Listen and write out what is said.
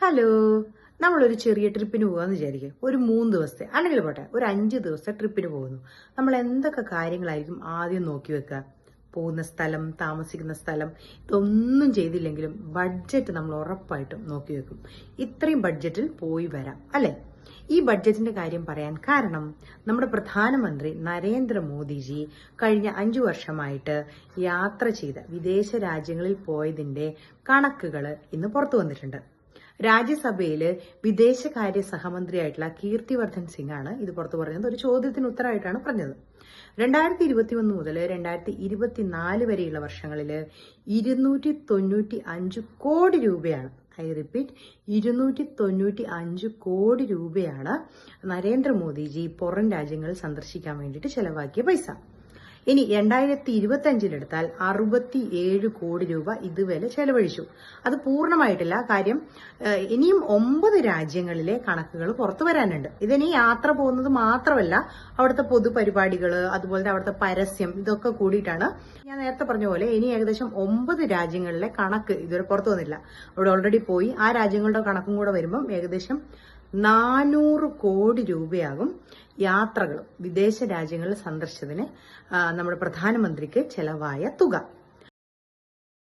Hello, നമ്മളൊരു ചെറിയ ട്രിപ്പിന് പോകാന്ന് വിചാരിക്കും. ഒരു 3 ദിവസത്തെ അല്ലെങ്കിൽ പോട്ടെ ഒരു 5 ദിവസത്തെ ട്രിപ്പിന് പോകുന്നു. നമ്മൾ എന്തൊക്കെ കാര്യങ്ങളായിരിക്കും ആദ്യം നോക്കി വെക്കുക? പോകുന്ന സ്ഥലം, താമസിക്കുന്ന സ്ഥലം, ഇതൊന്നും ചെയ്തില്ലെങ്കിലും ബഡ്ജറ്റ് നമ്മൾ ഉറപ്പായിട്ടും നോക്കി വെക്കും. ഇത്രയും ബഡ്ജറ്റിൽ പോയി വരാം അല്ലെ? ഈ ബഡ്ജറ്റിന്റെ കാര്യം പറയാൻ കാരണം നമ്മുടെ പ്രധാനമന്ത്രി നരേന്ദ്രമോദിജി കഴിഞ്ഞ 5 വർഷമായിട്ട് യാത്ര ചെയ്ത വിദേശ രാജ്യങ്ങളിൽ പോയതിന്റെ കണക്കുകൾ ഇന്ന് പുറത്തു വന്നിട്ടുണ്ട്. രാജ്യസഭയിൽ വിദേശകാര്യ സഹമന്ത്രിയായിട്ടുള്ള കീർത്തിവർദ്ധൻ സിംഗ് ആണ് ഇത് പുറത്തു പറഞ്ഞത്. ഒരു ചോദ്യത്തിന് ഉത്തരമായിട്ടാണ് പറഞ്ഞത്. 2021 മുതൽ 2024 വരെയുള്ള വർഷങ്ങളിൽ 295 കോടി രൂപയാണ്, ഐ റിപ്പീറ്റ്, 295 കോടി രൂപയാണ് നരേന്ദ്രമോദിജി പുറം രാജ്യങ്ങൾ സന്ദർശിക്കാൻ വേണ്ടിയിട്ട് ചെലവാക്കിയ പൈസ. ഇനി 2025 67 കോടി രൂപ ഇതുവരെ ചെലവഴിച്ചു. അത് പൂർണ്ണമായിട്ടില്ല, കാര്യം ഇനിയും 9 രാജ്യങ്ങളിലെ കണക്കുകൾ പുറത്തു വരാനുണ്ട്. ഇതിനി യാത്ര പോകുന്നത് മാത്രമല്ല, അവിടുത്തെ പൊതുപരിപാടികൾ, അതുപോലെ അവിടുത്തെ പരസ്യം, ഇതൊക്കെ കൂടിയിട്ടാണ്. ഞാൻ നേരത്തെ പറഞ്ഞ പോലെ ഇനി ഏകദേശം 9 രാജ്യങ്ങളിലെ കണക്ക് ഇതുവരെ പുറത്തു വന്നില്ല. അവിടെ ഓൾറെഡി പോയി. ആ രാജ്യങ്ങളുടെ കണക്കും കൂടെ വരുമ്പം ഏകദേശം 400 കോടി രൂപയാകും യാത്രകളും വിദേശ രാജ്യങ്ങളിൽ സന്ദർശിച്ചതിന് നമ്മുടെ പ്രധാനമന്ത്രിക്ക് ചെലവായ തുക.